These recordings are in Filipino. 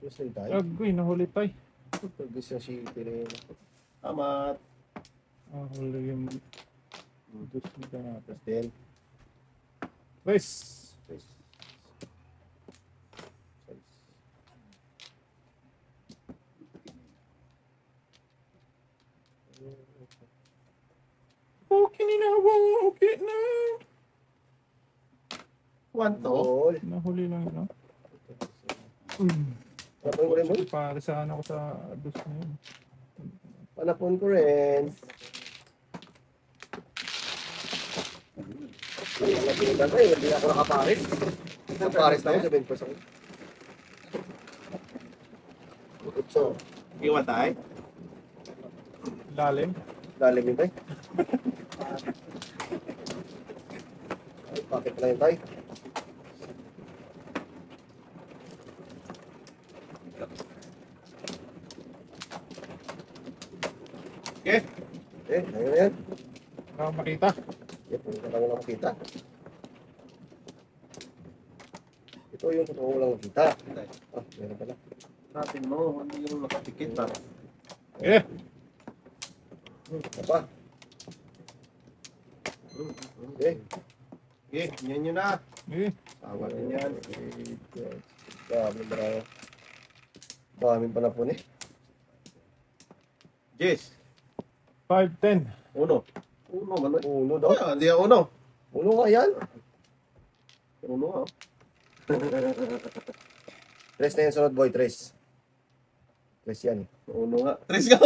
Gusto tayo. Agoy, nahuli tayo. Gusto si Pirena. Amat. Nahuli yung udus nito na. Tapos din. Guys. Okay na, okay na. Wanto. Nahuli lang yun, no? Panapon ko rin mo. Parisahan ako sa udus na yun. Panapon ko rin. Hindi ako nakaparis. Nakaparis na ako, 7%. So, iwan tayo. Lalim. Lalim yun tayo. Ay, pakit na yun tayo. Okay. Ayun na yan. Wala akong makita. Yan, hindi ka lang makita. Ito yung totoo lang makita. Ah, meron pala. Natin mo, hindi yung nakapikit ba? Eh. Apa? Okay. Okay, yan yun na. Eh. Tawa din yan. Dami bravo. Dami pa na po ni. Jess, 5-10. uno. Uno, man. Uno daw. Ah, hindi ako uno. Uno nga yan. Uno ah. Tres na yan sunod boy, tres. Tres yan. Uno nga. Tres ka.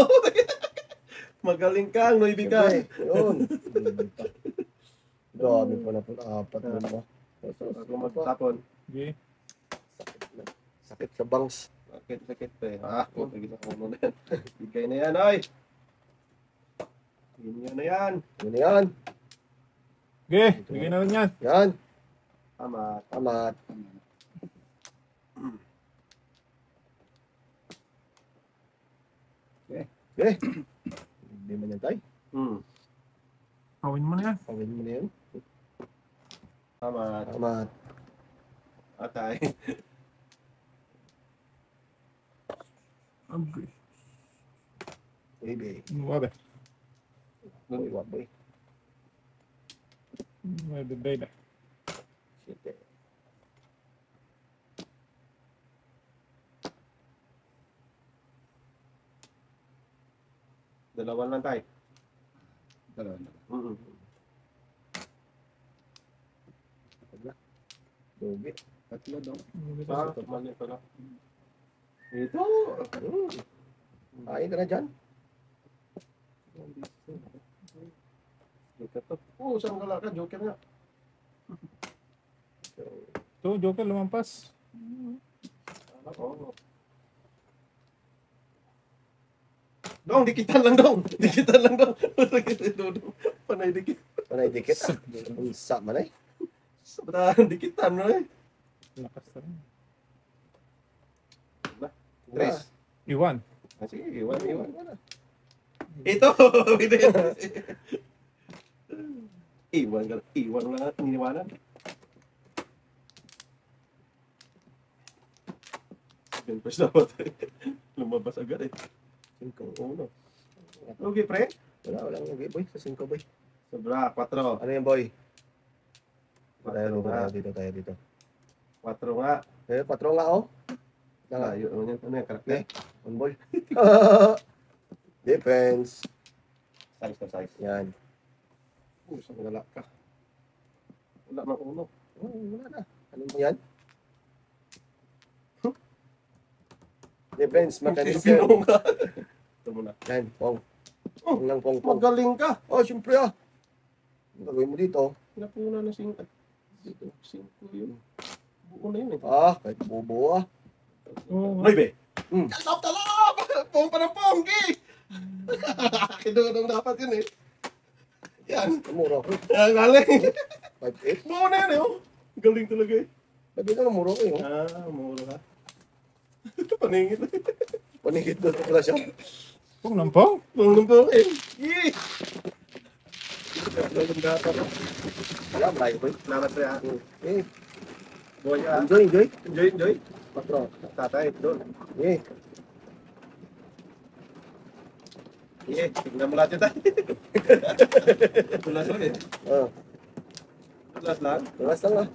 Magaling ka, noibi ka. Yun. Dami pa na po. Apat na mo. Ako magtapon. Okay. Sakit sa bangs. Sakit pa eh. Ah, kung tagis ako uno na yan. Bigay na yan, ay. Yun na yan. Yun na yan. Okay. Bigyan na rin yan. Yan. Tama. Tamat. Okay. Hindi man yan tayo. Kawin mo na yan. Pawin mo na yan. Tama. Tamat. Atay. Agoy. Baby. Wabe. Boy, waboy. Wabe, baby. Shit. Dalawa lang tayo. Dalawa na. Dogi. Tatlo daw. Ah, mali pala. Ito. Kain ka na dyan. Ito to. Oo, saan ka ka? Joker nga. Ito, Joker, lumampas. Oo. Dong, dikitan lang dong. Dikitan lang dong. Panay dikit. Panay dikit. Sa manay. Sobrang dikitan mo eh. Lakas na rin. Tres. Iwan. Ah, sige, iwan. Ito! Iwan ka. Iwan lang at iniwanan. First dapat. Lumabas agad eh. 5-1. Okay, pre? Wala nag boy. Sa 5 boy. Sobra, 4. Ano yan boy? 4 nga. Tayo dito. 4 nga. Eh, patro nga oh. Layo naman yan. Ano yung karakter? On ball. Defense. Size na size. Yan. Saan wala ka? Wala na uno. Oh, wala na. Ano mo yan? Defense mechanism. Sino ka? Ito muna. Yan, pong. Pong lang, pong. Magaling ka. Oh, siyempre ah. Ang gagawin mo dito? Pinapuna na 5. Dito, 5 yun. Buo na yun eh. Ah, kahit bubo ah. Oo. Noibe! Talap! Pong pa ng ponggi! Kinunong dapat yun eh. Yan. Muro ko. Yan, galing. 5-8. Buo na yan eh oh. Galing talaga eh. Sabi ka na muro ko yun. Ah, mura ka. Paningit. Paningit doon pala siya. Pong lampong. Pong ng pong eh. Yee! Galing dapat. Wala, malayo ko yun. Salamat pre ah. Eh, Boya. Enjoy, enjoy. Enjoy, enjoy. Patro. Tatay, doon. Eh, Tingnan mo lahat yun tayo. Tulas lang eh. oh, Tulas lang. tulas lang ah.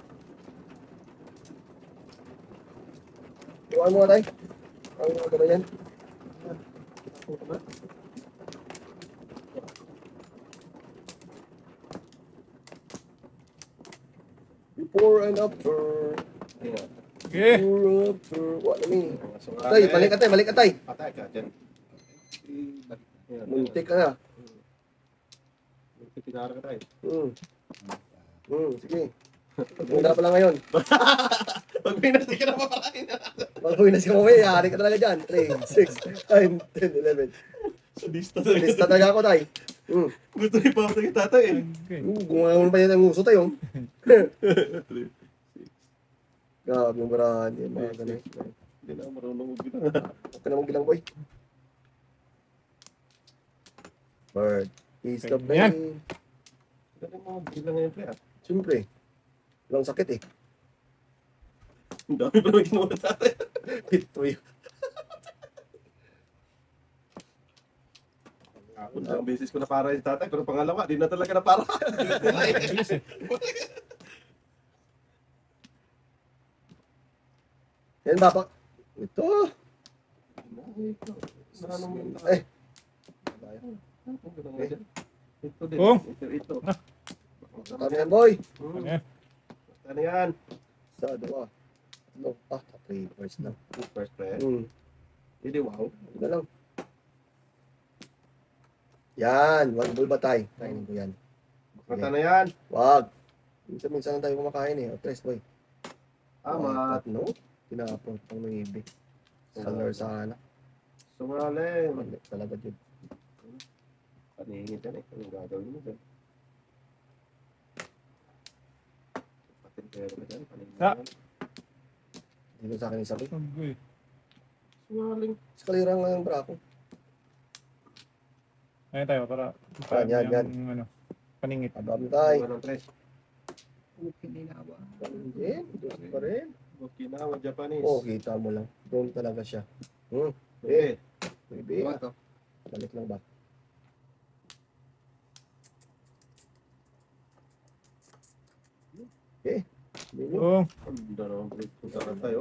Iwan mo tayo. Ang mga gano'n yan. Before and after. Ayan. Okay. Before and after. What na mi? So, Tay, balik ka tay, balik ka tay. Patay ka dyan. Ayan. Muntik ka na. Tinara ka tayo. Sige. Pagpunta pa lang ngayon. Pag pinasi ka na paparahin na. Pag-uwi na si Kamay, hari ka talaga dyan. 3, 6, 9, 10, 11. Sadista Lista talaga ako tay. Gusto ni Papa kay tatay eh. Okay. Gumawa pa yan ang uso tayo. Grabe yung barahan. Yung mga ganun. Hindi na ako marunong magbilang. Huwag ka namang bilang boy. Bird. Is the Yan. brain. Dali mo magbilang ngayon, pre. Siyempre. Walang sakit eh. Ang dami pa naman ginawa tatay. Pitoy. Ang beses ko na para yung tatay, pero pangalawa, di na talaga na para. Bilis eh. Yan baba. Ito. Eh. Ito din. Oh. Ito. Kami yan boy. Ano yan? Ano yan? Sa dua. No. 3 first lang. First pre. Hindi wow. Ito lang. Yan. Wag bulbatay. Kainin ko yan. Mata na yan. Wag. Minsan-minsan lang tayo kumakain eh. O, tres boy. Tama. No? Tinapon pang ng ibig. Color sana. Sumali. Mali talaga yun. Paningin yan eh. Anong gagawin mo dyan? Patintero ka dyan. Paningin Ah. yan. Dito sa akin yung sabi. Okay. Sumaling. Sa kalirang lang yung brako. Ayun tayo para Yan, yan. yung ano, paningit. Abam tayo. Ano ng tres? Hindi. Diyos pa rin. Okinawa, Japanese. Oh, kita mo lang. Doon talaga siya. Okay. Baby. Diba ito? Balik lang ba? Hindi Oh, Ang dalawang break. Punta na tayo.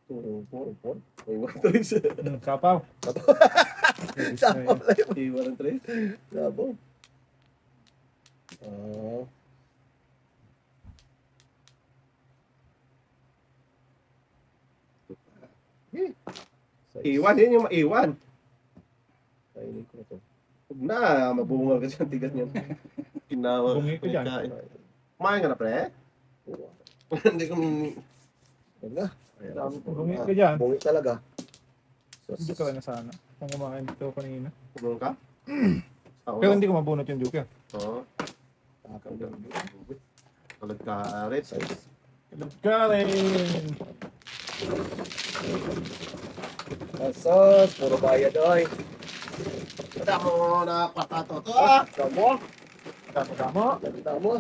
Pur. May mga tres. kapaw. Sapa pala yun. Iwan ng tres. Sabo. Oh. Iwan. Yan yung maiwan. Kainin ko na to. Huwag na. Mabungal kasi ang tigas niyan. Kinawa. Bungi ko dyan. Kumain ka na, pre? Oo. Hindi ko... Huwag na. Bungi ka dyan. Bungi talaga. Hindi ka na sana. Kung kumain dito kanina. Kumulong ka? Ako Pero na. hindi ko mabunot yung Joker. Oo. Kalad ka, Arit. Karen! Asas. Puro bayad ay. Wala mo na patato to. Damo. Tama. Damo.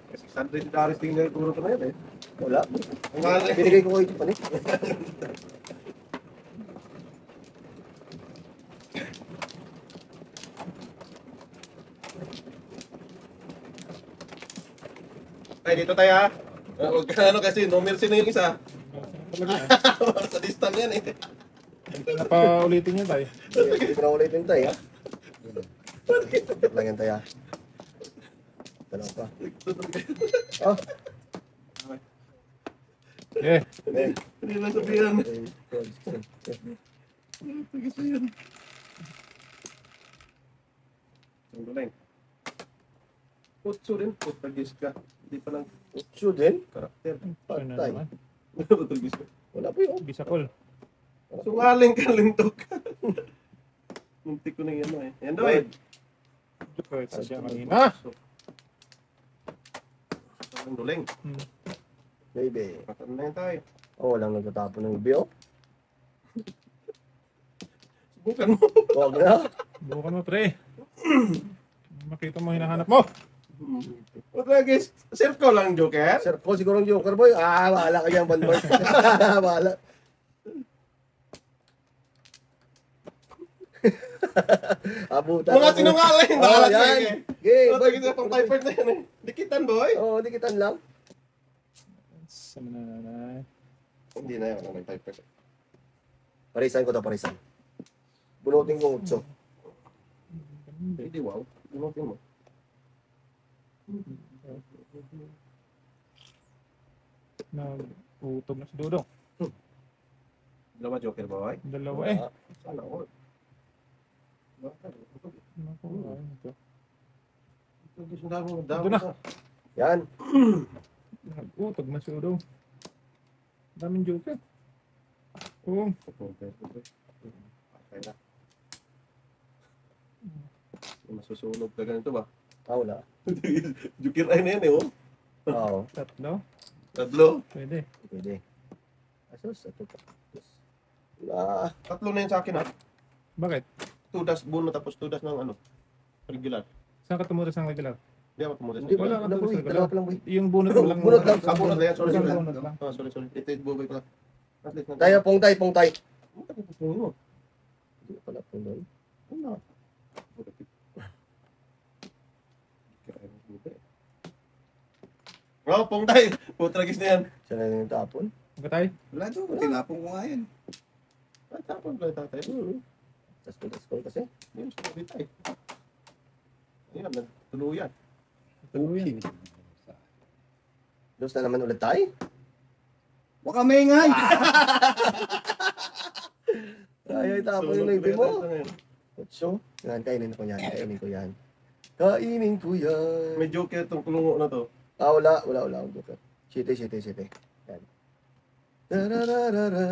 Kasi $600 tingnan yung turo ko na yun eh. Wala. Ang mahal eh. Binigay ko kayo pa ni. Ay, dito tayo ha. Huwag ka ano kasi, no mercy na yung isa. Sa distant yan eh. Napaulitin niya tayo. Hindi ko na ulitin tayo, ha? Lang yan tayo, ha? Dalawa pa. Oh, Eh, Hindi lang sabihan. Pagkita yan. Ang galing. Utso rin. Utagis ka. Hindi pa lang Utsu din? karakter. ano na Patay. naman. Utagis ka. Wala pa yun. Bisakol. Sungaling ka, lintok ka. Muntik ko na yan eh. Yan daw eh. Joker, sadya kanina. Ang duling. Baby. Patan na yan tayo. Oh, walang nagtatapon ng ibi, oh. Subukan mo. Huwag na. Bukan mo, pre. Makita mo hinahanap mo. Putra guys, surf ko lang, Joker. Sir ko siguro ang Joker boy. Bahala ka yan, Banboy. Bahala. Abutan. Mga sinungaling, bahala yan. kayo. Okay, Putra guys, pang typer na yan eh. Dikitan, boy. Oo, dikitan lang. Sama na. Hindi na yun, ano yung typer. Parisan ko to, parisan. Bunutin ko 8. Hindi, wow. Bunutin mo. Nag-utog na si Dudong. Dalawa, Joker, boy. Dalawa eh. Sana all. Naku, ayun ito. Ito na. Yan. Nag-utog na si Dudong. Daming joker. Oo. Okay na. Masusunog ka ganito ba? Wala. Joker ay na yan eh, oh. Oo. Tatlo. Tatlo. Pwede. Pwede. Asos, ito pa. Wala. Tatlo na yan sa akin, ha? Bakit? 2 dash buno tapos 2 dash ng ano? Regular. Saan ka tumutas ng regular? Hindi ako tumutas. Hindi Wala ba? ka Boy. sa Dalawa pa lang boy. Yung bunot mo lang. Bunot lang. Ah, bunot na yan. Sorry, Isang sorry. bunot lang. Oh, sorry. Ito yung buboy ko lang. At least na. Tayo, pong tay. Ano ka pupungin mo? Hindi pala pong doon. Wala. Oh, pungtay. Putragis na yan. Siya na yung tapon. Gatay? Wala doon, tinapong ko nga yan. Ay, tapon ba yung tatay? Tas ko kasi. Yun, sabi tayo. Ayan, nagtuluyan. Tuluyan. Dos na naman ulit tayo. Huwag ka maingay! Ay, tapon yung naibi mo. So, yan, kainin ko yan. Kainin ko yan. Kainin ko yan. May joker itong kulungo na to. Wala. Joker. Site. Yan. Darararara.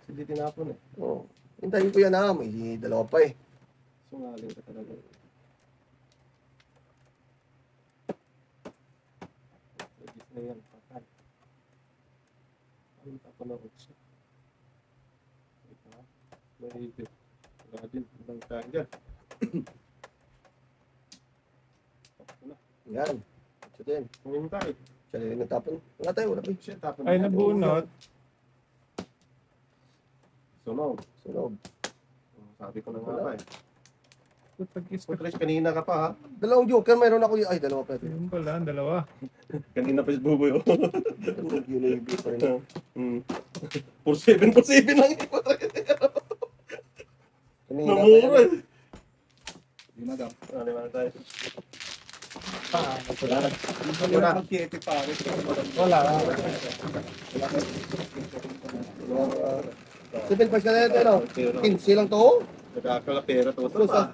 Hindi tinapon eh. Oh, hintayin ko yan ha. May dalawa pa eh. Sungaling ka talaga. Regis na yan, patay. Ano tapon na utso? May higit. Wala din. Walang kain dyan. Tapon na. Yan. So din. Humintay. Siya na rin nagtapon. Wala tayo, wala pa eh. Shit, tapon Ay, na. nabunot. Sunog. Sunog. Sabi ko na nga ba eh. Putagis ka. Putris, kanina ka pa ha. Dalawang joker, mayroon ako yung... Ay, dalawa pa ito. Yun pala, dalawa. Kanina pa si Buboy oh. Yun na yung pa rin. Hmm. 4-7 lang yung putris. Kanina pa Namura yan. eh. Hindi na daw. Ano naman tayo? Hindi na mag-kieti pare. Wala. Seven pa siya na ito, no? 15 lang to. Nagkakala pera to. Ito sa...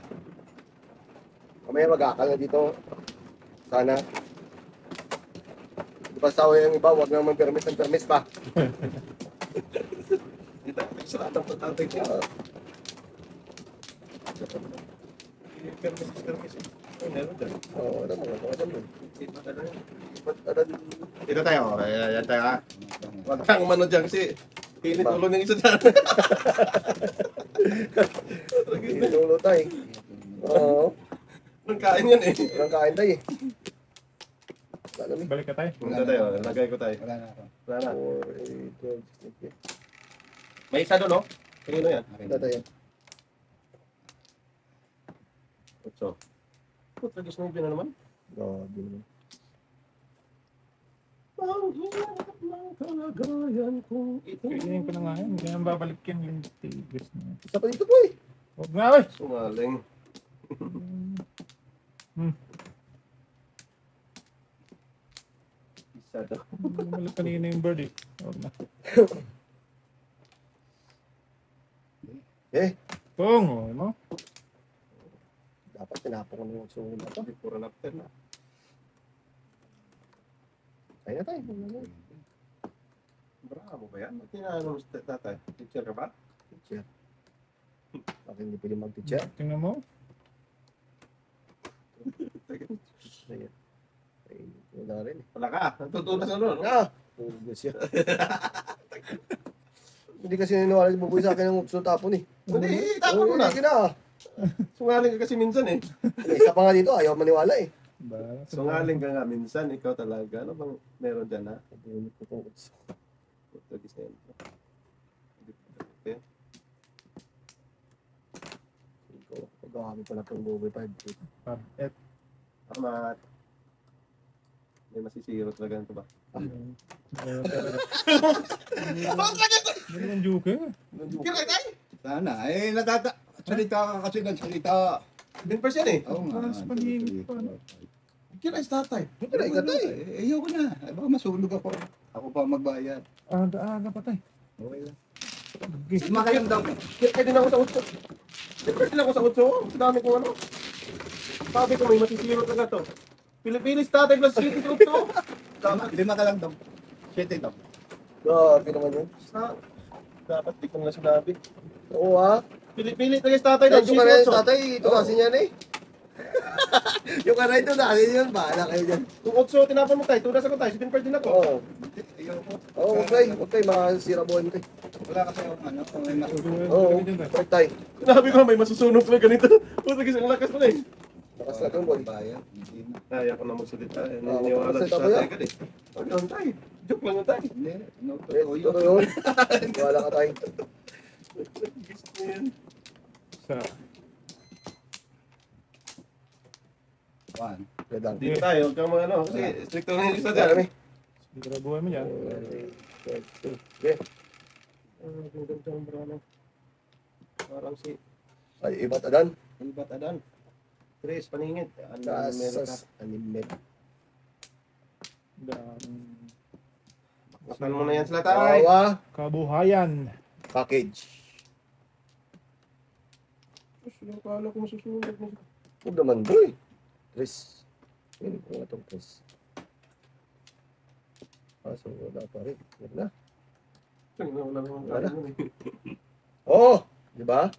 Kamaya mag-aakal na dito. Sana. Di ba sa yung iba, huwag naman permis pa. Dito, sa lahat ng patatay niya. Permis. Ay, meron dyan. Oo, ano mo, ano mo. Dito tayo. Ayan tayo ha. Huwag kang umano dyan kasi pilit ulo ng isa dyan. Inulo tayo. Oo. Nung kain yan eh. Walang kain tayo eh. Wala na Balik ka tayo. Punta tayo. Lagay ko tayo. Wala na ako. Wala na. 4, 8, 12, 16. May isa doon no? Kanino yan? Wala tayo. So. Putragis na yun na naman. Grabe naman. Ang hirap ng kalagayan kung ito. Kainin ko na nga yan. Kaya babalik yan yung tigis na. Isa pa dito boy. Huwag na, oy! Sumaling. Isa daw. Bumalik kanina yung bird eh. Huwag na. Eh, Pong, oh, ano? dapat tinapon ko na yung sumo na to. Puro napter na. Kaya na tayo. Bravo ba yan? Tinanong mo sa tatay. Teacher ka ba? Teacher. Bakit hindi pwede mag-teacher? Tingnan mo. Ayan. Ay, wala rin eh. Wala ka. Natutunan sa ano? Pugas yan. Hindi kasi niniwala si Buboy sa akin ng upso tapon eh. Hindi, tapon mo na. Hindi na. Sungaling ka kasi minsan eh. Isa pa nga dito, ayaw maniwala eh. Ba? Sungaling ka nga minsan, ikaw talaga. Ano bang meron dyan, ha? Hindi ko po. Portuguese na yun. Pagkakami pala kung Google 5. Pab-et. Tama. May masisiro talaga nito ba? Ano ang joke? Kira tayo! Sana. Eh, salita ka kasi ng salita. 10% eh. Oo nga. Mas paningin pa, no? Kira is tatay. Kira ka tayo. Ayoko na. Baka masunog ako. Ako pa magbayad. Aga patay. Okay lang. Okay. Sumakayang daw. Kira din ako sa utso. Kira din ako sa utso. Ang dami kong ano. Sabi ko may masisiro talaga to. Pilipinis tatay plus city sa utso. Lima ka lang daw. 7 daw. Grabe naman yun. Dapat di ko na sinabi. Oo ha. Pili talaga sa tatay Kahit plus yung city karay utso. tatay, ito kasi yan eh. Yung karay ito na kasi yun. Bahala kayo dyan. Kung utso tinapon mo tayo, tunas ako tayo. 10% din ako. Oo. Ayoko. Oo, huwag kayo. Makasira buhay mo tayo. Wala kasi akong ano. Kung may masunog. Oo, huwag tayo. Sinabi ko may masusunog na ganito. Puta kasi ang lakas ko na eh. Lakas na kang boy. Bayad. Hindi na. Kaya ko na magsalita eh. Ah, Niniwala magsalita sa ba yan? tatay ka eh. Huwag lang tayo. Joke lang tayo. Hindi. No, Eh, totoo yun. totoo yun. Wala ka tayo. Gusto mo yan. Sa One. Gadang. Dito tayo, huwag kang mga ano. Kasi stricto na yung isa dyan. Dami. hindi ka buhay mo yan. Okay. Ang ganda ang brano. Parang si Ay, iba't adan. Albat Adan. Chris, paningit. Ano meron ka? Dasas animate. Masal mo na yan sila tayo. Kawa. Kabuhayan. Package. Akala ko masusunod na. Huwag naman boy. Chris. Hindi ko nga itong Chris. So wala pa rin. Huwag na. Wala naman Wala. tayo nun eh. Oo! Di ba?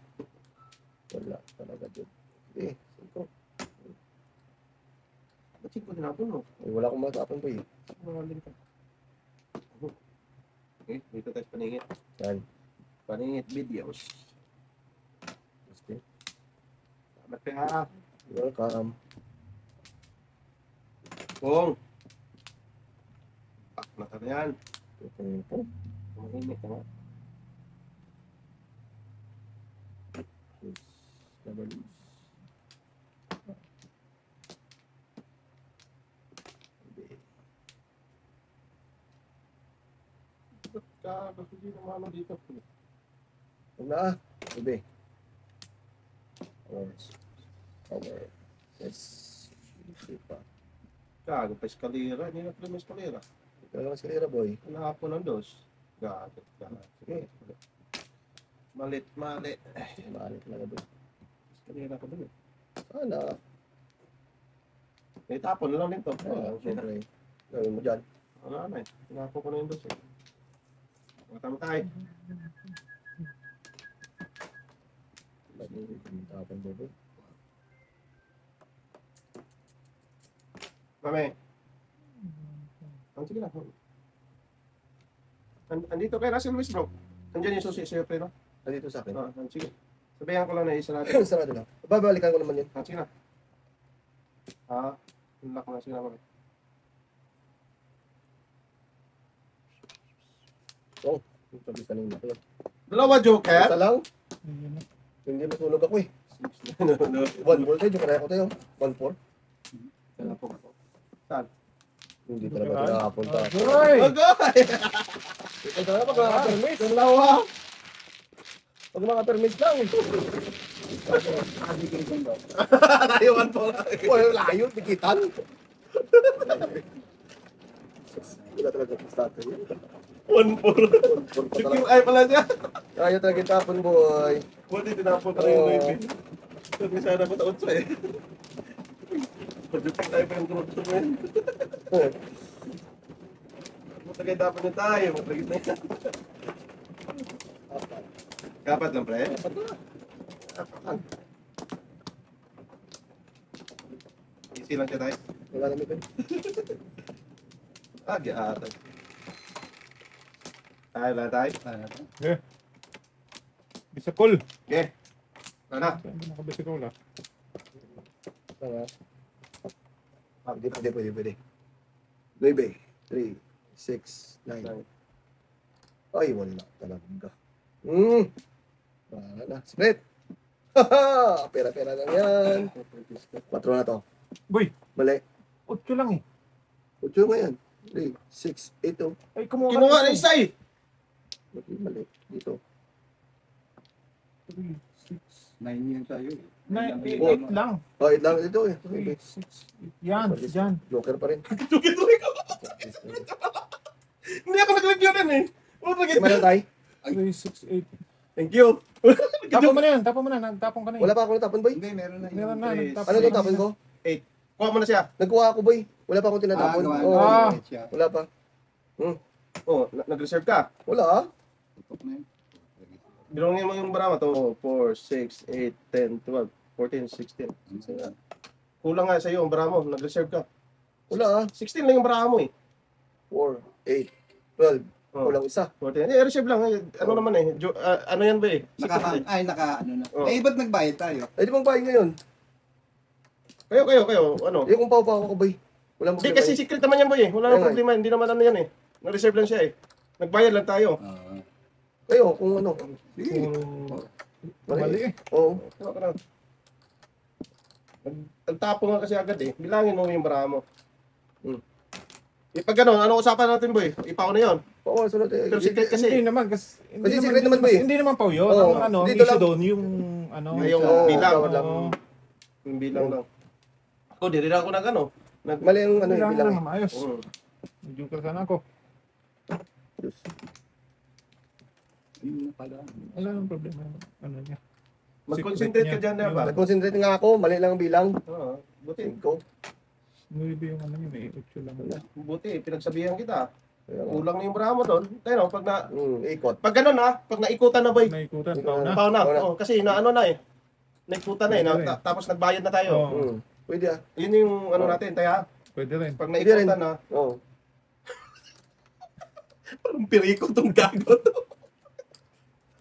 Wala talaga dyan. Eh, siko. Ba't siko tinapon mo? Ay, wala akong matapon po eh. Mahalin ka. Okay, dito tayo sa paningit. Yan. Paningit videos. Gusto. Salamat ka. Welcome. Kung. Pak na ka na yan. Ito po. Mahinit ka nga. Labalis. Ba't ka? Ba't hindi naman ano dito? Huwag na ah. Bebe. Power. Yes. Pa. Gago pa eskalera. Hindi na pala may eskalera. Ito lang si Lira boy. Nahapon ng dos. Gago. Sige. Malit, malit. Maalit talaga boy. Eskalera ko dun eh. Sana. Eh, tapon na lang din to. Ah, siyempre. Gawin mo dyan. Wala na eh. Tinapon ko na yung dos eh. Matama tayo. Tapon bebe. Mami. Sige na. Andito kay Russell Luis bro. Nandiyan yung susi sa'yo, pre, no? Nandito sa akin. Sige. Sabihan ko lang na isa natin. Sarado na. Babalikan ko naman yun. Sige na. Unlock na. Sige na, mami. Oh, sabi kanina ko yun. Dalawa joker? Isa lang. Ayun na. Hindi matulog ako eh. No. 1 voltage yung kaya ko tayo. 1-4. Saan? Hindi talaga pinakapunta. Hoy! Agay! Ito talaga pag mga-permit. Dalawa! Pag mga-permit lang. Taiwan po lang. Uy, layo, dikitan. Wala talaga yung starter yun. 1-4. QQI pala siya. Kaya talaga yung tapon, boy. Buti tinapon pa rin yung baby. Sabi sana po taon siya eh. Pagdupin tayo pa yung group to mo yun. Matagay dapat na tayo. Matagay na yan. Kapat lang, pre. Easy lang siya tayo. Wala namin ito. Giatan. Tayo lang tayo. Bisakol. Okay. Ano na? Saan ba nakabisikol ah? Tama. Pwede. 9, 3, 6, 9. Ay, wala talaga. Para na. Split. Haha! Pera-pera lang yan. 4 na to. Boy, Mali. 8 lang eh. 8 nga yan. 3, 6, 8 oh. Ay, kumuha ka Kinuha na na isa eh. Mali. Dito. 3, 6, 9 yan sa'yo. 9, 8 lang. Oh, 8 lang. Ito eh. 3, 6, 8. Yan, dyan. Joker pa rin. Tuki-tuki ko. Hindi ako nag-review rin eh. Lima na tayo. 3, 6, 8. Thank you. Tapon mo na yan, tapon mo na. Nagtapon ka na eh. Wala pa ako natapon, boy. Hindi, meron na Meron yun. na, nagtapon. Ano itong tapon ko? Kuha mo na siya. Nagkuha ako, boy. Wala pa akong tinatapon. Oo. Ah. Wala pa. Oh, nag-reserve ka. Wala ah. Tutok na yun. Bilangin mo yung barama to. 4, 6, 8, 10, 12, 14, 16. Kulang nga sa'yo ang barama mo. Nag-reserve ka. Wala ah. 16 lang yung barama mo eh. 4, 8, 12. Oh, Kulang isa. 14. Reserve lang. Ano naman eh. Ano yan ba eh? Ano na. Oh. Eh, ba't nagbayad tayo? Eh, di bang bahay ngayon? Kayo. Ano? Eh, kung pao-pao ako, boy. Wala mo Hindi kasi secret naman yan boy eh. Wala nang Ayun, problema. Hindi naman ano yan eh. Na-reserve lang siya eh. Nagbayad lang tayo. Kayo, kung ano. Sige. Mali eh. Oo. Tama ka na. Nagtapo nga kasi agad eh. Bilangin mo yung barama mo. Pag gano'n, ano usapan natin boy? Ipaw na yun. Oo, sunod eh. Pero secret Hindi kasi. naman, Kasi secret naman ba eh? Hindi naman pa yun. Oo, Ang ano, dito issue lang. doon, yung ano. Yung Oo, bilang. bawat lang. Oo. Yung bilang lang. Ako, di rin ako nag ano. Mali yung ano, yung Bilang bilang. lang, maayos. Mm. Joker sana ako. Yun na pala. Wala nang problema. Ano niya. Mag-concentrate ka dyan, diba? Nag-concentrate nga ako, mali lang ang bilang. Oo. Buti. 5. Maybe yung ano yun eh, 8 lang. Buti, pinagsabihan kita. Kaya nga. Kulang na yung barama mo doon. Kaya no, Ikot. pag gano'n ha, pag naikutan na boy. Naikutan, pao na. Pao na. Pao na. Oo, kasi na ano na eh. Naikutan na eh. Pwede rin. Tapos nagbayad na tayo. Oo. Pwede ah. Yun yung ano natin, tayo. Pwede rin. Pag Pwede rin. naikutan na, Oo. parang piriko tong gago to.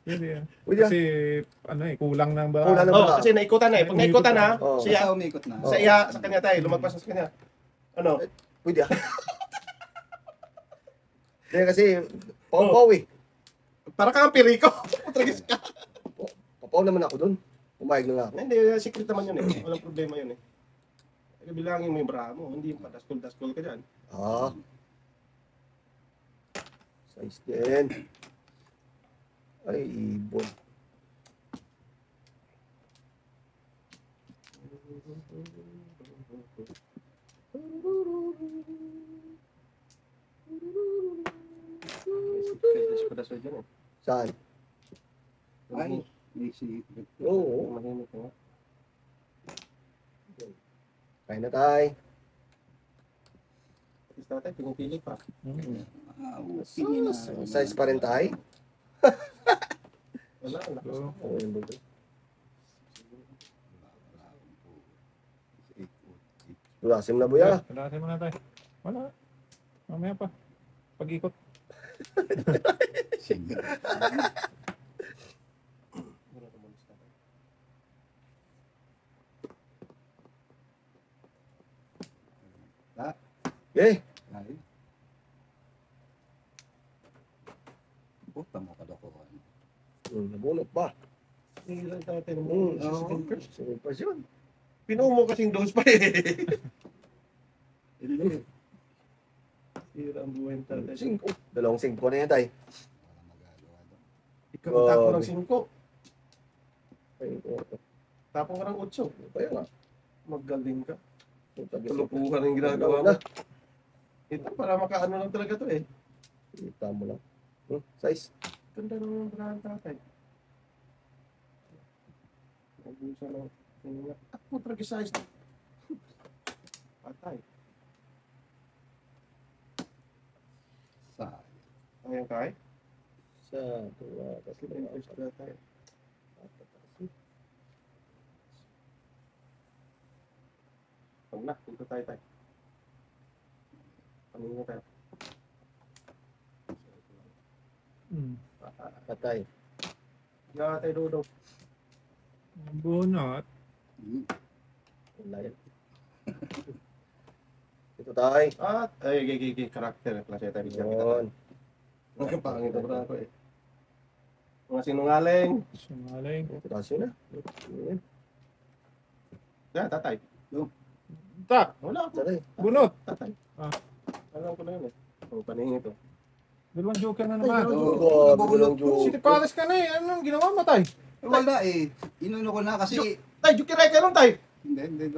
Pwede yan. Pwede ah. Kasi ano eh, kulang ng ba? Kulang ng- Oo, kasi naikutan na eh. Pag naikutan na, Oo. siya, Basta umikot na. sa iya, sa kanya tayo, lumagpas na sa kanya. Ano? Pwede ah. Hindi kasi, pao-pao eh. Para kang piriko. Tragis ka. Pao naman ako dun. Pumayag na nga ako. Hindi, secret naman yun eh. Walang problema yun eh. Bilangin mo yung bra mo, hindi yung padaskol-daskol ka dyan. Ah. Size din. Ay, ibon. Padaskol dyan eh. Saan? Ay, may secret. Oo. Mahimik nga. Kain na tayo. Tapos natin, pinipili pa. Sige na. Size pa rin tayo. Wala, lakas. So, Oo, yung buto. Lasim na buya. Kalasin mo na tayo. Wala. Mamaya pa. Pag-ikot. Sige. Eh, Ay. Puta mo kadokohan. nabunot pa. Hindi lang natin Oo. mo. Sige pa yun. Pinuho mo kasing dose pa eh. Hindi. Sira ang buhay ng tatay. 5. Dalawang 5 na yan tayo. Wala magagawa doon. Ikaw ang tapo ng Grabe. 5. Ay, oo. Tapong ka ng 8. Kaya nga. Magaling ka. Tulupuhan. Tulupuhan yung ginagawa mo. Ito, para makaano lang talaga to eh. Kita mo lang. Size. Ganda ng brahan tatay. Nabusa lang. Ako, tragisize. Patay. Sayang. Ayan kay. Sa, dua, tatlo, Tatay. Pag na, dito tayo tayo. Paninga tayo. patay. Nga tayo dodo. Bunot. Hmm. Wala yan. Patay. At, ay, karakter. Klase tayo bigyan kita. Yun. Ang pangit ang brako eh. Mga sinungaling. Sumaling. Kasi na. Yun. Yan, tatay. Tak! Wala ako. Tatay. Bunot! Tatay. Ah. Alam ko na yun eh. Ang paningin ito. Dalawang joker na naman. Oh, nabubulot joke. City Palace ka na eh. Anong ginawa mo, tay? Wala eh. Inuno ko na kasi... Tay, jukiray ka nun, tay. Hindi.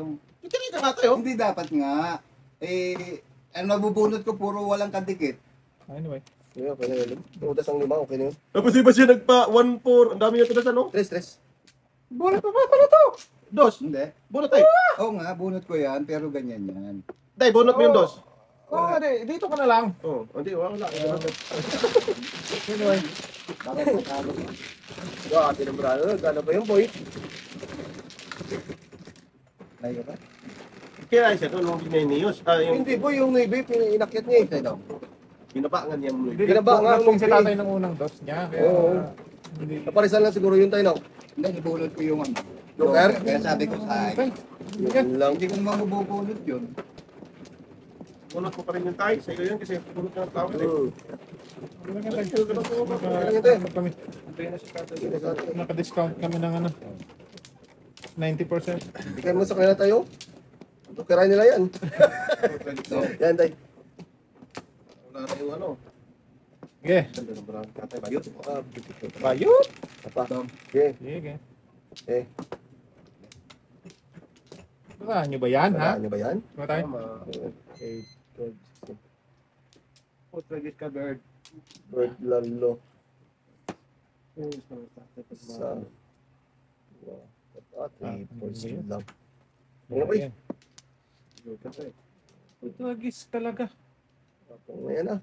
Jukiray ka nga tayo. Hindi dapat nga. Ang nabubunot ko puro walang kadikit. Anyway. Yeah, okay na yun. Udas ang 5, okay na yun. Tapos di ba siya nagpa 1-4? Ang dami niya tunasan, no? Tres. Bunot pa ba pala to? Dos. Hindi. Bunot, tay. Oo nga, bunot ko yan, pero ganyan yan. Tay, bunot mo yung dos. Oo, dito ka na lang. Oo. Hindi, wala. Anyway. Bakit matalo? Wow, tinambrado. Gano'n ba yun, boy? Layo ba? Kaya siya doon, nung binayos. Yung Hindi, boy. Yung Navy, inakyat niya eh. Ito daw. binabangan niya mo. Binaba nga Nagpong si kung tatay ng unang dos niya. Kaya, Oo. hindi. Naparisan lang siguro yun tayo, no? Hindi, nabunot ko yung ano. Joker? Kaya sabi ko sa Okay. Yun lang. hindi ko mabubunot yun. Bunot ko pa rin yung tay. Sa iyo yun kasi bunot ka ng tawid eh. Hmm. Naka-discount kami ng ano. 90%. Bigay mo sa kanila tayo. Tukiray nila yan. Yan, tay. Wala na yung ano. Sige. Ganda ng brand. Katay ba yun? Bayot. Apa? Okay. Sige. Eh, Saan nyo ba yan, ha? saan nyo ba yan? Diba tayo? Tama. 8, 12, 16. Put regis ka, bird. Bird lalo. Sa... Ate, porcelain lang. Ayan. Uy. Ito agis talaga. Ayan ah.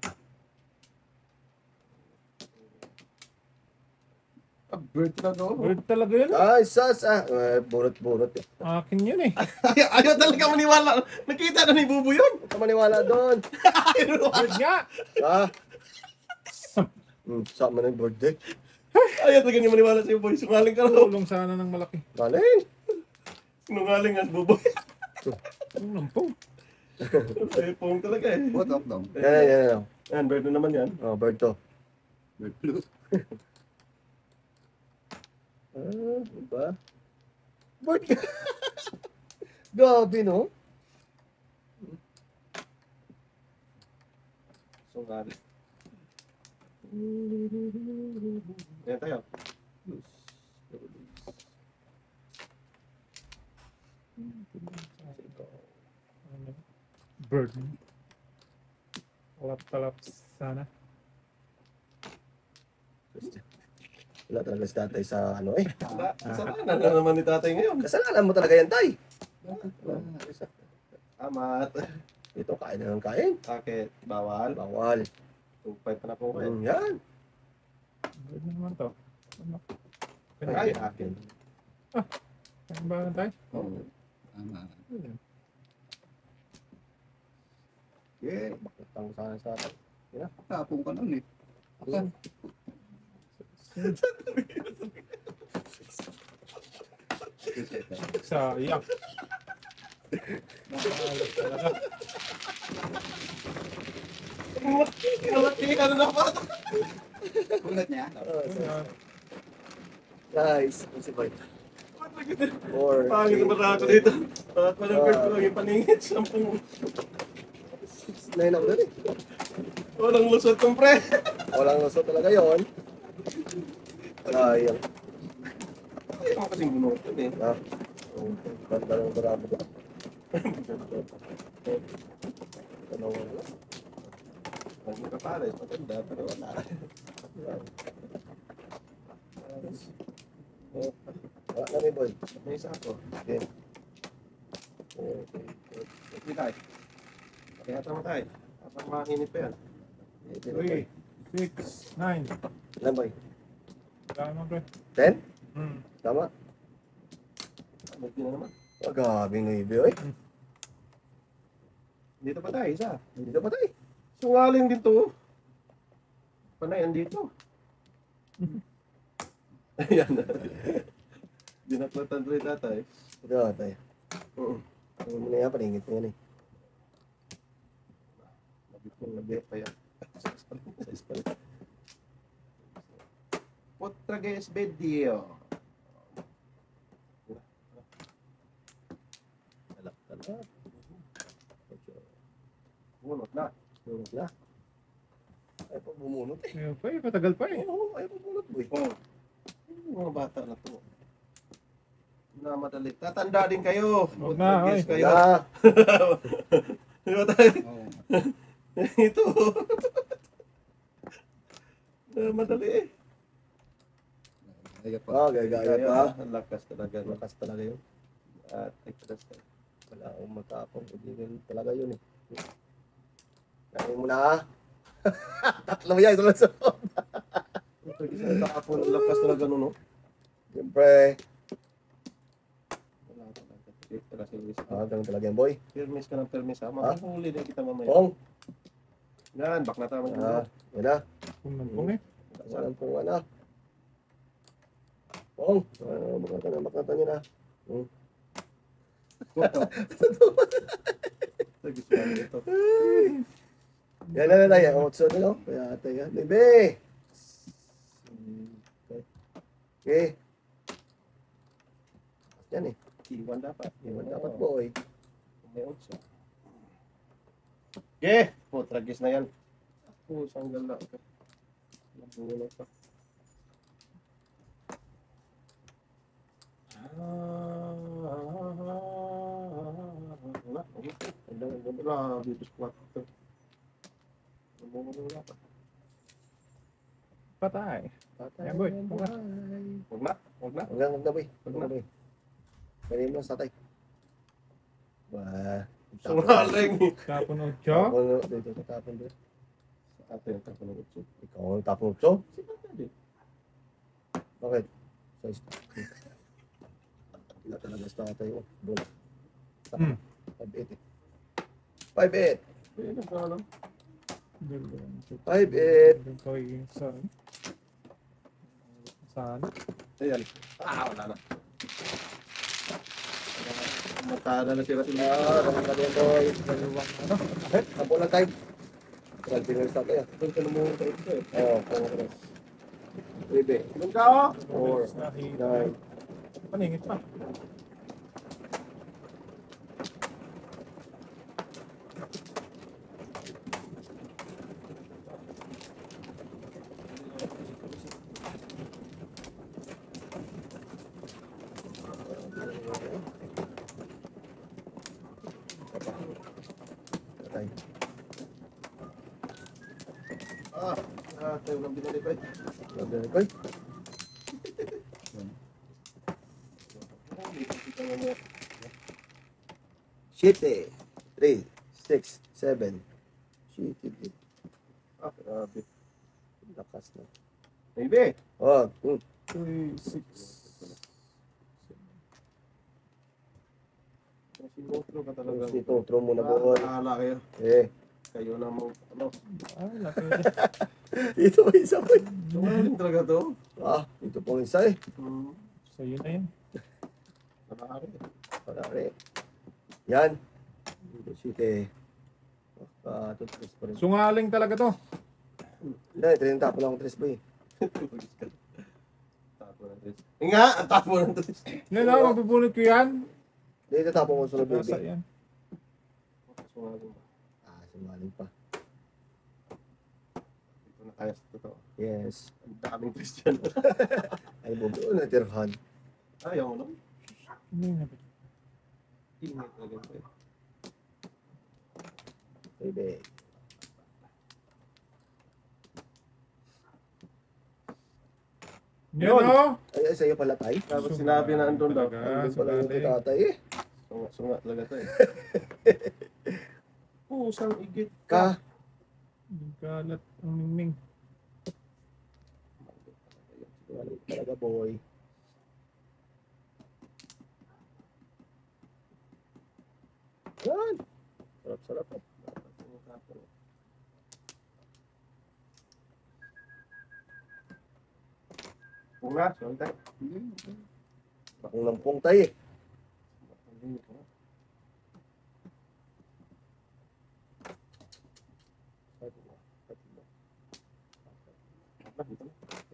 Bird na no? Bird talaga yun. Ay, sas ah. Burot-burot. Akin yun eh. Ayaw talaga maniwala. Nakita na ni Bubo yun. Huwag ka maniwala doon. Bird nga. Ah. Sama ng birthday. Ayaw talaga niya maniwala sa'yo, boy. Sungaling ka raw. Tulong sana ng malaki. Galing. Sinungaling as Bubo. Ang lampong. Ay, pong talaga eh. What up daw? Yan. Yan, bird na naman yan. Oh, bird to. Bird blue. Ah, diba? Bird ka. Gabi, no? Sungaling. Yan tayo. Bird. Talap sana. Wala talaga si tatay sa ano eh. Wala. Kasalanan na naman ni tatay ngayon. Kasalanan mo talaga yan, tay. Amat. Ito, kain na ng kain. Bakit? Bawal. Bawal. 2.5 pa na po kayo. Yan. Bird na naman to. Ano? Ay, akin. Ano ba tayo? Tama. Ayan. Yeah. Bakit ang sana sa tatay? Tapong ka nun eh. Akan. Sayang. Nakaalas talaga. Malaki ka na naman. Bunot niya? Ayan. Guys, ano si Boy? Or, Pangit na ba ako dito? Bakit pa ng bird ko lang yung paningit? 10. 9 ako doon eh. Walang lusot kong pre. Walang luso talaga yon. Sayang. Ayaw mo kasing bunutin eh. Ha? Ganda ng drama ko. Tanawa na lang. Lagi ka pala, maganda, pero wala. Wala na may boy. May isa ako. Okay. Okay. Hindi tayo. Kaya tama tayo. Habang makinip pa yan. 3, 6, 9. Ilan boy? Wala naman, pre. 10? Hmm. Tama. Magdi na naman. Magabing naibi oy. Dito pa tayo, isa. Dito pa tayo. Sungaling din to. Panay, andito. Ayan. Dinaklatan rin tatay. Ito tayo. Ano mo na yan, paningit mo yan eh. Sabi ko, lagay pa yan. Size pala. Potrages Bedio. Talak. Bunot na. Bunot na. Ay pa bumunot eh. Ayun pa eh, matagal pa eh. Oo, ay pa bunot boy. Oh. Yung mga bata na to. Na madali. Tatanda din kayo. Huwag na, Potrages oy. kayo. Yeah. Diba tayo? Oo. Ito. Na madali eh. Gaya pa. Gaya pa. Ang lakas talaga. No? Lakas talaga yun. At extra style. Wala akong matapong. Hindi talaga yun eh. Kaya mo na. Tatlo yan. Ito lang sa Ito isang tapon. Ang lakas talaga no, no? Siyempre. Wala talaga. Extra service. Ganun talaga yan boy. Permis ka ng permis ha. Makahuli na kita mamaya. Pong. Yan, bak na tama dito. Yan na. Kumampong eh. Walang pong ano. Pong. Makata niyo na. Gusto ko ito. Yan na tayo. Otso na no. Kaya tayo. Bebe. Okay. Yan eh. Iwan dapat. Iwan dapat boy. May otso. Okay. Potragis na yan. Pusang gala. Nabungulo pa. Grabe, biskwat ito. Nabungulo pa. Patay. Patay. Yan, boy. Huwag na. Huwag na. Huwag na boy. Huwag na boy. Pwede mo sa tatay. Wah. Sungaling. Tapon 8. Dito tapon dito. Sa atin, tapon ng utso. Ikaw ang tapon utso? Si Papa Bakit? Size. Wala talaga sa tatay mo. Bola. 5'8". 5'8". Ayun ang kala. 5'8". Pagkawin saan? Saan? Ayan. Wala na. Matada na sila sila. Ganun ka din boy. Dalawang ano? Tapon lang tayo. 12 fingers tatay ah. Doon ka naman sa ito eh. Oo, 4. 3 Doon ka oh! 4, 9. Paningit pa. Tatay. Tayo lang binali pa eh. Sabi ko, Shitty. 3, 6, 7. Shitty. Grabe. Lakas na. Maybe. Oh, 3, 6. Sinutro ka talaga. Dito, throw mo na boy. Bahala kayo. Eh, Kayo na mo. Ano? Ah, laki. dito pa isa boy. Sungaling talaga to. Dito pong isa eh. So yun na yun. Nakakari. Parare. Yan. Dito shitty. Tutris pa rin. Sungaling talaga to. Hindi, tinitapo lang ang tres boy. Tapo ng tres. Nga! Ang tapo ng tres. Hindi na, mabubunot ko yan. Hindi, tinitapo ko sunod Nasa baby. yan. Sungaling ba? Sumaling pa. Dito na kaya sa totoo. Yes. Ang daming Christian. Ay, bubuo na tirhan. Ayaw mo lang. Hindi na. Ingay talaga ito eh. Baby. Yan o. Ay, sa'yo pala tay. Tapos sinabi na andun daw. Andun pala yung kay tatay eh. Sunga talaga ito eh. Pusang igit Ka. Kalat ang mingming. Sumaling talaga boy. Yan. Sarap-sarap. Bunga, sunta. Bakong lampong tay eh.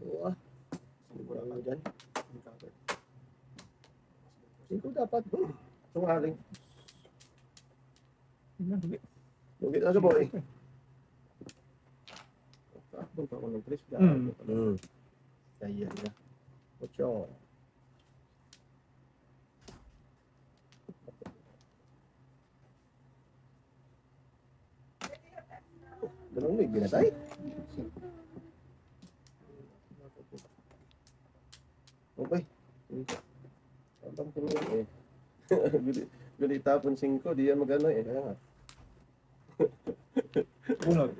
Oo ah. Wala ka dyan. 5 dapat. Tungaling. Huli. Lugit na sa boy. Punta ko ng 3. Ayan na. 8. Dalawang may binatay. Okay. Abang ko lang eh. Gali tapon 5, di yan magano eh. Kaya nga. Bunot.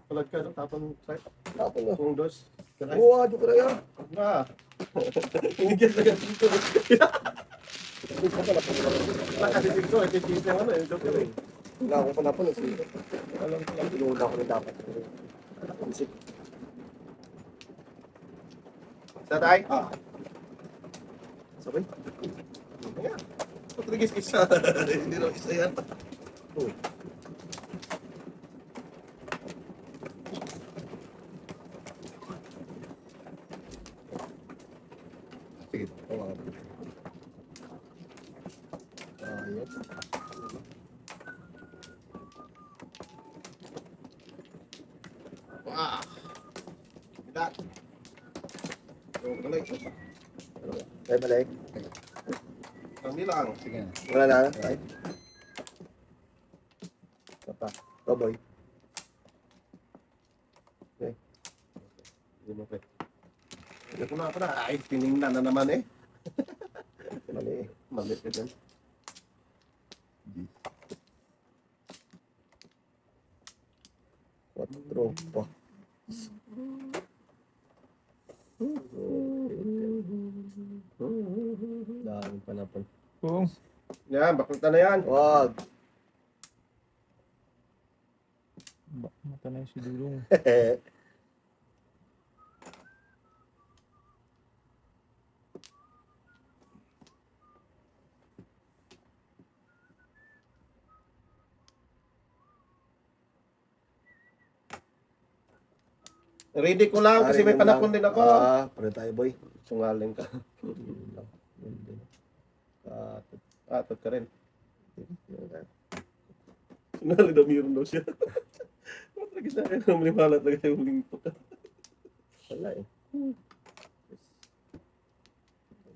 Palag ka, no? Tapon 5. Tapon na. Kung 2. Oo, adyo ka na yan. Ah. Hinigyan na yan dito. Nakasi 5, eh. Kasi yung ano eh. Joke eh. Wala akong panapon. Alam ko lang, pinuna ko na dapat. Isip. Tatay? Sabay. Kaya. Patrigis isa. Hindi raw isa yan. Sige, tawagan. Ayun. Wah. Tidak. Yung kalay. Tayo balik. Kami lang. Sige na. Wala na. Tayo. Papa. Toboy. Hindi mo pwede. Hindi ko na. Ay, tiningnan na naman eh. Mali. Mali ka dyan. Quattro pa. Daming panapon. Kung Yan, baklita na yan. Wag. mata na yung si Dulong. Ready ko lang kasi may panapon din ako. Pare tayo boy. Sungaling ka. Atot ka rin. Sungaling daw meron daw siya. Matragis na kayo. Manimalat na kayo huling ito. Wala eh.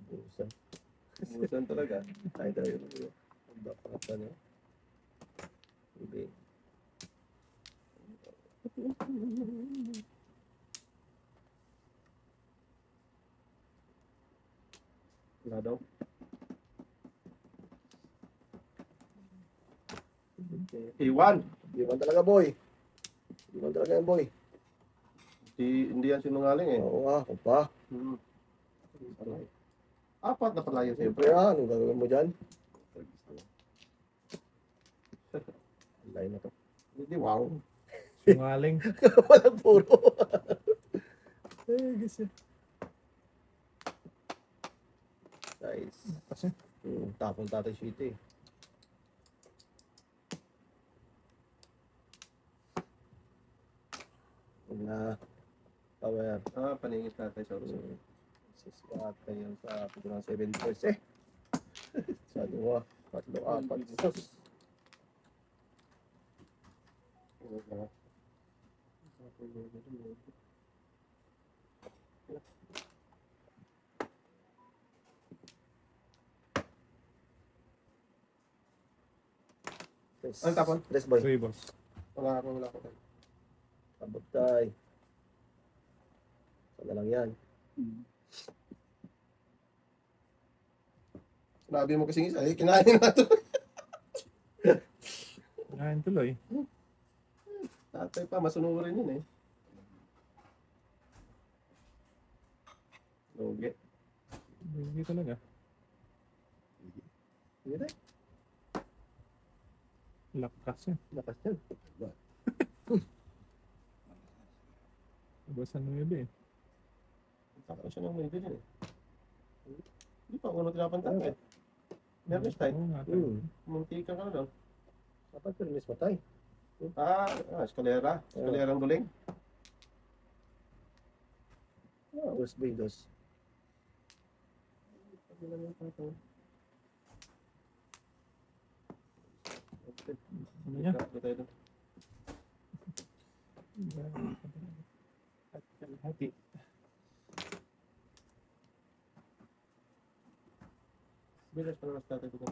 Busan. Busan talaga. Tayo tayo. Ang dapat na. Hindi. Wala daw. Iwan. Iwan talaga boy. Iwan talaga yan boy. Hindi yan sinungaling eh. Oo nga, kung pa. Apat na pala yun Siyempre siyempre. anong gagawin mo dyan? Alay na to. Hindi, wow. Singaling. Walang puro. Ay, gusto. Nice. Kasi Tapon tatay shit eh. Huwag na. Power. Paningit natin sa ulo. Sisikat kayo sa pagurang 7 years eh. Sa 2, 3, 4, 6. Ano tapon? Tres boy. 3 boss. Wala ko. Tabot tayo. Sana lang yan. Sinabi mo kasing isa, eh, kinain na ito. Ngayon tuloy. Tatay pa, masunurin yun eh. Lugi. Hindi talaga. Hindi tayo. Lakas yun. Lakas yan. Basan mo yun eh. Tapos siya nang may bilhin eh. Hindi pa, ano tinapantan eh. Nervous tayo. Oo nga tayo. Muntikan ka na doon. Dapat permis matay. Eskalera. Eskalerang duling. Dos, boy, dos. Ano niya? Hati. Bilas pa naman tatay dito.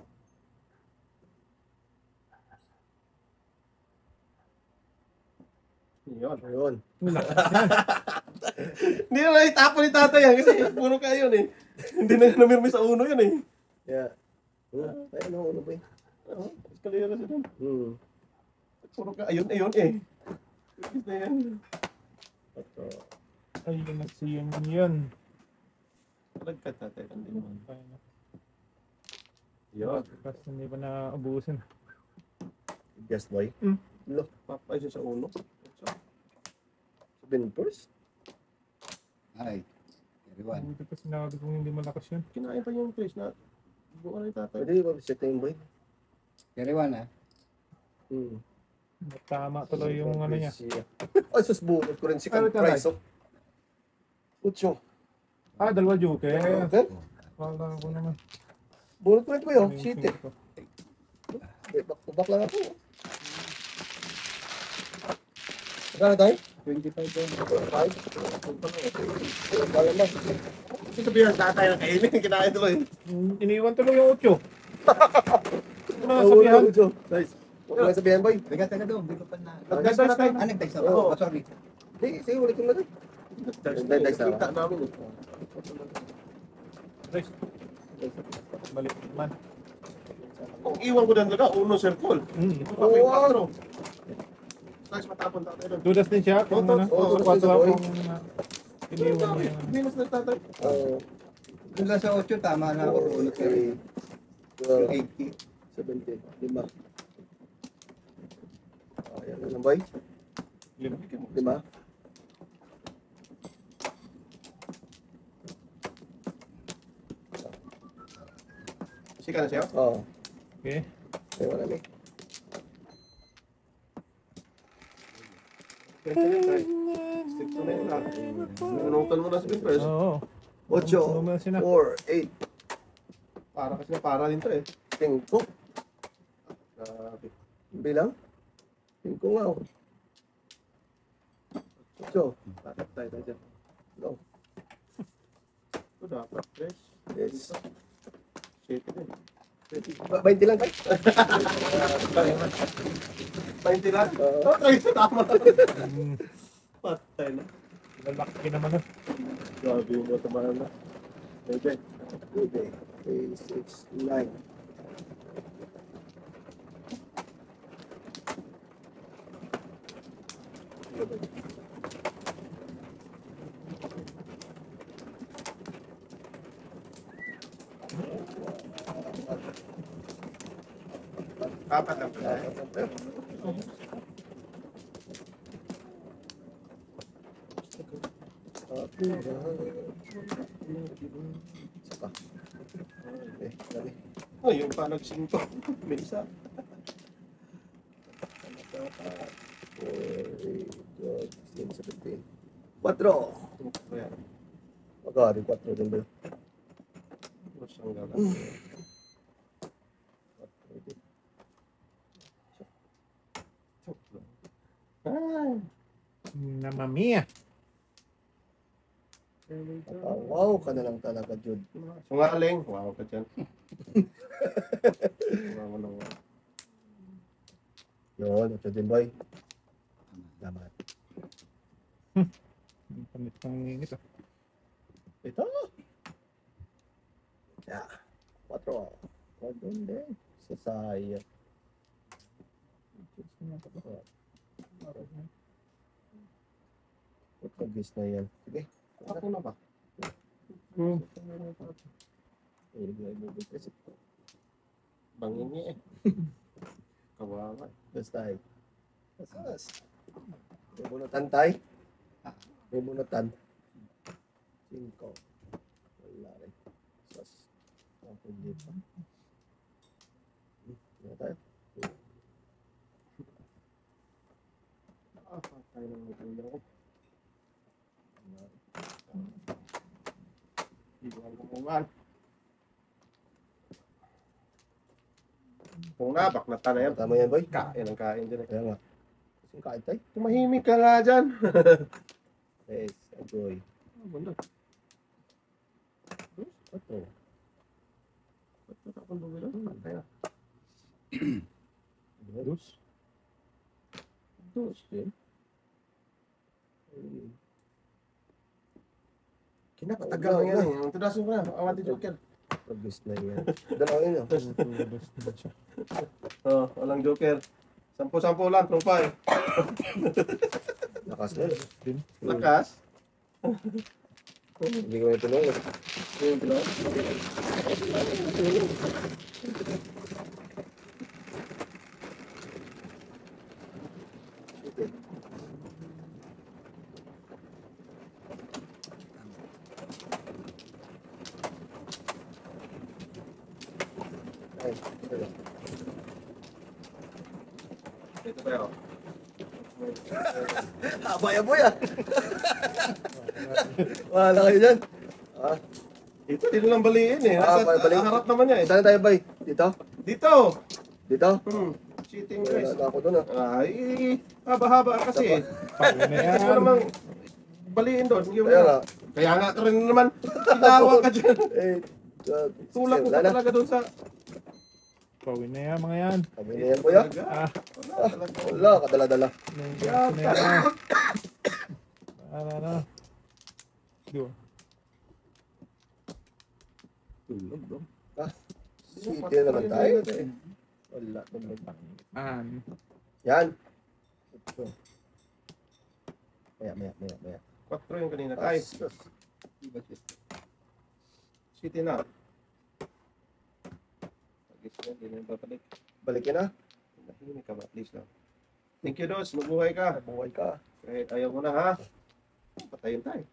Yun. Ayun. Hindi na naitapon ni tatay yan kasi puro kayo yun eh. Hindi na namirmi sa uno yun eh. Yeah. Ayun, ano ba yun? Eskalera sa dun. Puro ka, ayun eh. Ayun na yan. Ayun na siya yun. Talagkat tatay, hindi naman. Ayun. Yun. Kasi hindi pa naubusin. Yes, boy. Look, Papay siya sa uno. sabihin first. Ay, everyone. Buti pa sinabi kong hindi malakas yun. Kinain pa yung fish na buka na yung tatay. Pwede ba set na yung boy? Everyone, ha? Tama tuloy yung ano niya. Ay, sus, bunot ko rin si Ano price, oh. Ucho. Ah, dalawa joker. Okay. Wala ko naman. Bunot ko rin ko yun. Yung Shit, eh. ko. Back lang ako. Magkano tayo? 25 doon. 5. Wala na. Ito sabihin ng tatay na kainin. Kinain tuloy. Iniwan tuloy yung 8. Ano Oh, sabihan? Ucho. Nice. Huwag mo na sabihan, boy. Taga doon, hindi ko pa na... Nagdasa na tayo. Ah, nag-text ako. Oo. Oh, sorry. Sige, ulit ko na tayo. Nagdasa na. Kita namin eh. Guys, balik naman. Kung iwan ko lang uno circle. Oo, wow. Nice matapon tatay doon. Dudas din siya kung Oo, ano. oo, Kung dudas din, kung iniwan niya yung ano. Minus na tatay. Doon lang sa 8, tama na ako. Ulot ka rin. 80. 70. 5. Ayan na lang, boy. 5. Sika na siya. Oo. Okay. Ay, wala na. Stick to na yun ha. Nanunutan mo na sa Pinterest. Oo. 8, Normal sila. 4, 8, Para kasi para din to eh. 5. Grabe. Bilang? 5 nga, oh. 8. Bakit tayo dyan? No. Ito dapat fresh. Yes. Shit din. 20 lang, tayo. 20 lang? Oo. Okay, tama. Mm, Patay na. Lalaki naman ah. Grabe yung matamaan na. Pwede. 3, 6, 9. Apat lang. Isa pa. Okay, dali. Oh, yung pa nagsinto. May isa. 4. Ayan. Magkari, 4 din ba yun? Mas ang gala. 4 din. Mamma mia. Wow ka na lang talaga, Jude. Sungaling. Wow ka dyan. Wow na wow. Yun, 8 din, boy. Damat. Ang panit ng ngingit ah. Ito. Yeah. 4. 4 din. Sasaya. Pagkagis na yan. Sige. Ako na ba? Bangingi eh. Kawawa. Basta ay. Asas. May bunutan tay. May bunutan. 5. Wala rin. Asas. Ako dito. Wala tayo. Nakapatay ng mga One. Kung nabak na na yan. Tama yan, boy. Kain ang kain dyan. Kaya nga. Kasi kain tayo. Tumahimik ka nga dyan. Yes, boy. Bunda. Ito. Ba't akong bumila? Kaya. Dus. Dos din. Kinapatagal na yan eh. Tudasin ko na. Awati Joker. Pag-guess na yan. Dalawa yun, ah. Dus din siya. Oh, walang Joker. 10-10 lang, trumpa eh. Lakas na. Din. Lakas. Hindi ko may tulong. Ay, ito. Ito pa yun. Abay, aboy ah. Wala kayo dyan. Ah, Ito, dito lang baliin eh. Ah, Nasa baliin. harap naman niya eh. saan tayo, bay? Dito? Dito! Dito? Cheating guys. Wala ako dun ah. Ay, haba-haba kasi eh. Pagod na Gusto mo yan. namang baliin doon. Yung Kaya nga. Kaya nga ka rin naman. Tinawa ka dyan. Eh, Tulak mo wala pa na. talaga doon sa... Pagod na yan mga yan. Kami na yan, kuya. Ah. Wala talaga. Wala, kadala-dala. Naigas na yan. Ano. Yo. City na naman tayo. Wala naman. Yan. Ito. Maya. 4 yung kanina. Ay, city na. Pag-isip na, hindi na yung babalik. Balikin na. Nahimik ka ba? Please lang. Thank you, Dos. Mabuhay ka. Buhay ka. Kahit ayaw mo na, ha? Patayin tayo.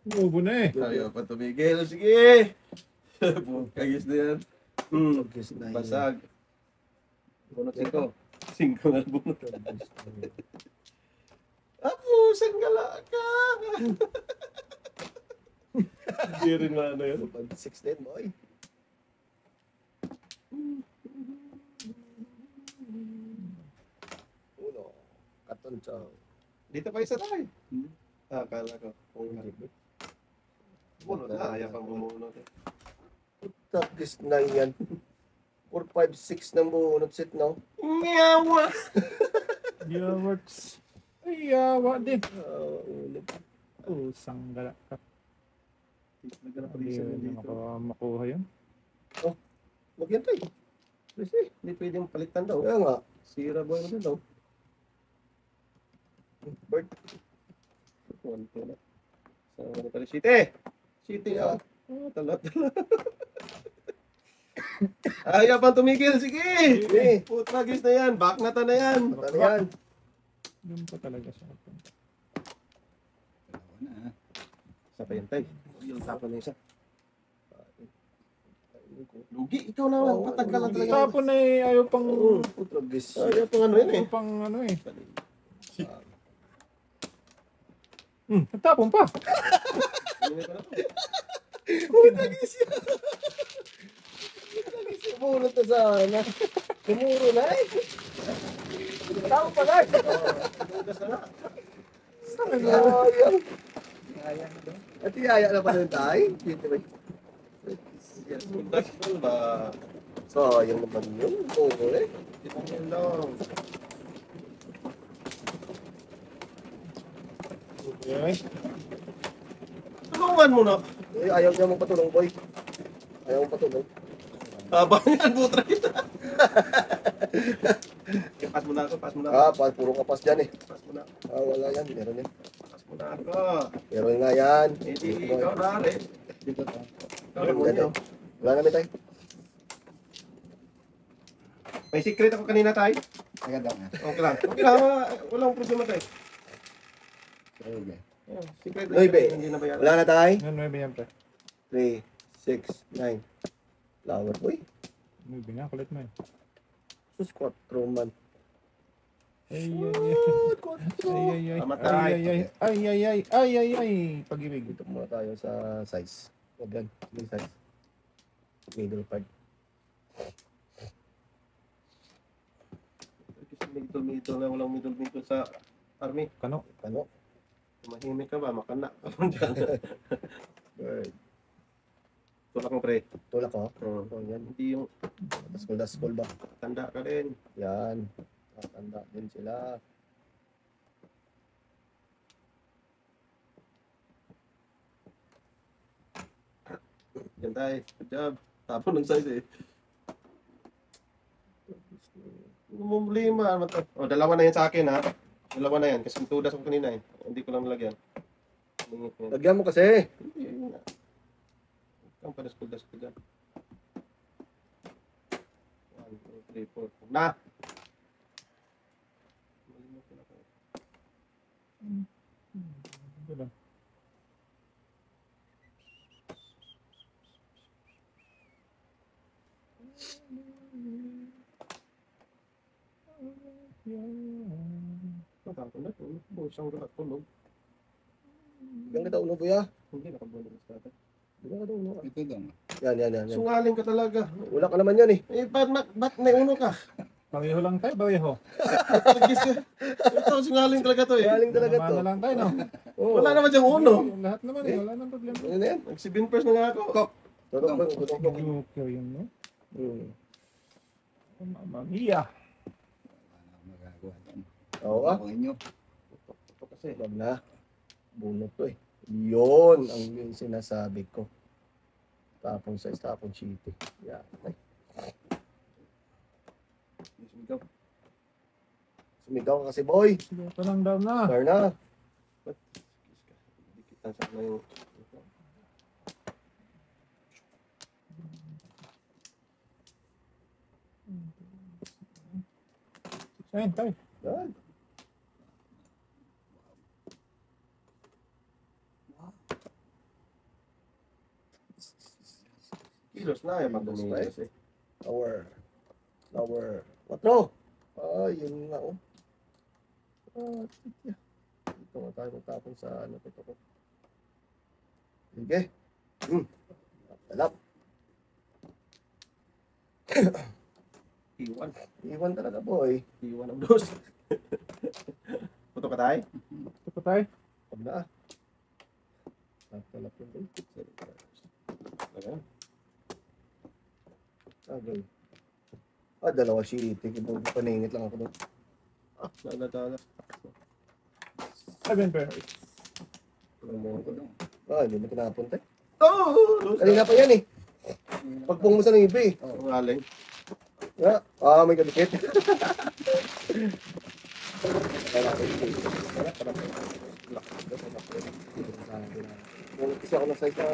Ubo na eh. Ayaw pa tumigil. Sige! Kagis na yan. Pag-guess na yan. Basag. Bunot 5. 5 na bunot. Ako, sanggala ka! Hindi rin na ano yun. 2.6 din, boy. Uno. Katon chow. Dito pa isa tayo. Akala ko. Bunot na. Ayaw pang bumunot eh. Pag-guess na yan. 4, 5, 6 ng bunot set, no? Meow! Yeah, works. Ay, yawa din. Ulo. Oh, sanggala ka. Hindi na makuha yun. Huwag yan tayo. Kasi, hindi pwedeng palitan daw. Kaya nga. Sira boy mo daw. Bird. One to na. Sa ano pala? City! City, ah. Oh, talat. Ayaw pang tumigil. Sige! Sige. Putragis na yan. Back na ta na yan. Ano yan? Doon pa talaga siya. Sa payantay. Yung tapon na isa. Lugi, ikaw na. Oo, Patagal na talaga. Tapon na eh, ayaw pang... Oo, putragis. Ayaw pang ano yun eh. Ayaw pang ano eh. Nagtapon pa. Putragis yan. Putragis yung bunot na sana. Kumuro na eh. Tao pa na. Lugas na nga. Sayang. At iyaya na pala yung tayo. Dito ba? Lugas na ba? Sayang naman yun. Oo eh. Itong lang. Okay. Tulungan mo na. Eh, ayaw niya mong patulong, boy. Ayaw mong patulong. Habang yan, putragis na. Pas mo na ako, pas mo na ako. Puro kapas dyan eh. Pas mo na. Wala yan. Meron yan. Pas mo na ako. Meron nga yan. Hindi, ikaw na rin. Ikaw na muna. Yan, wala namin tayo. May secret ako kanina tayo. Agad lang ha. Okay lang. Okay lang. Walang problema tayo. Okay. Secret Noy, be. Hindi na bayaran. Wala na tayo. Yan, may yan pre. 3, 6, 9. Flower boy. May binakulit mo eh. Sus, 4 man. Ay, ay, ay. Ay, ay, ay. Mamatay. Ay, ay, ay. Ay, ay, ay. Ay, ay, ay. Pag-ibig. Dito muna tayo sa size. Huwag yan. Yung size. Middle part. Middle na walang middle sa army. Kano? Ano? Mahimik ka ba? Makana. Bird. Tulak mo pre. Tulak ko. Oh. Oh, yan. Hindi yung Daskol ba? tanda ka rin. Yan. Tanda din sila. Yan tayo. Good job. Tapon ng size eh. Problema naman to. O, dalawa na yan sa akin ha. Dalawa na yan. Kasi tudas ko kanina eh. Hindi ko lang nalagyan. Lagyan mo kasi. Hindi, yun na. Ang padas-padas ko dyan. 1, 2, 3, 4. Na! Malimutan ako. Diba? Matapon na to. Busang tulog. Hanggang kita ulo, kuya. Hindi, nakabulog sa tatay. Hanggang kita ulo. Ito lang. Yan. Sungaling ka talaga. Wala ka naman yan eh. Eh, ba't may uno ka? Pareho lang tayo, pareho. Ito, sungaling talaga to eh. Galing talaga to. Tama na lang tayo, no? Oo. Wala naman diyang uno. Lahat naman eh, wala nang problema. Ano na yan? Nag-7 first na nga ako. Tulog ba? Tulog ba? Joker yun, no? Hmm. Mamma mia. Wala na akong magagawa dyan. Oo ka? Ako inyo. Ito kasi. Wag na. Bunot to eh. Yun ang yung sinasabi ko. Tapong size, tapong cheaty. Yan. Ay, Sumigaw. sumigaw ka kasi boy. Sige, ito lang daw na. Car na. Dikitan sa na yung... Ayun, tayo. Yan. Kilos na yung pag-dumilos eh. Flower. Flower. Watro. Yun nga oh. Dito nga tayo magtapon sa ano ito ko. Sige. Talap. Iwan. Iwan talaga boy. Iwan ang dos. Puto ka tayo? Ito pa tayo. Huwag na. Talap yun boy. Ayan. Okay. Dalawa sheet. Paningit lang ako doon. Nagdadala. 7 pair. Hindi mo tinapunta. Oh! Kanina pa yan eh. Pagpung mo sa ng iba eh. Sungaling. May kadikit. Kasi ako ng size na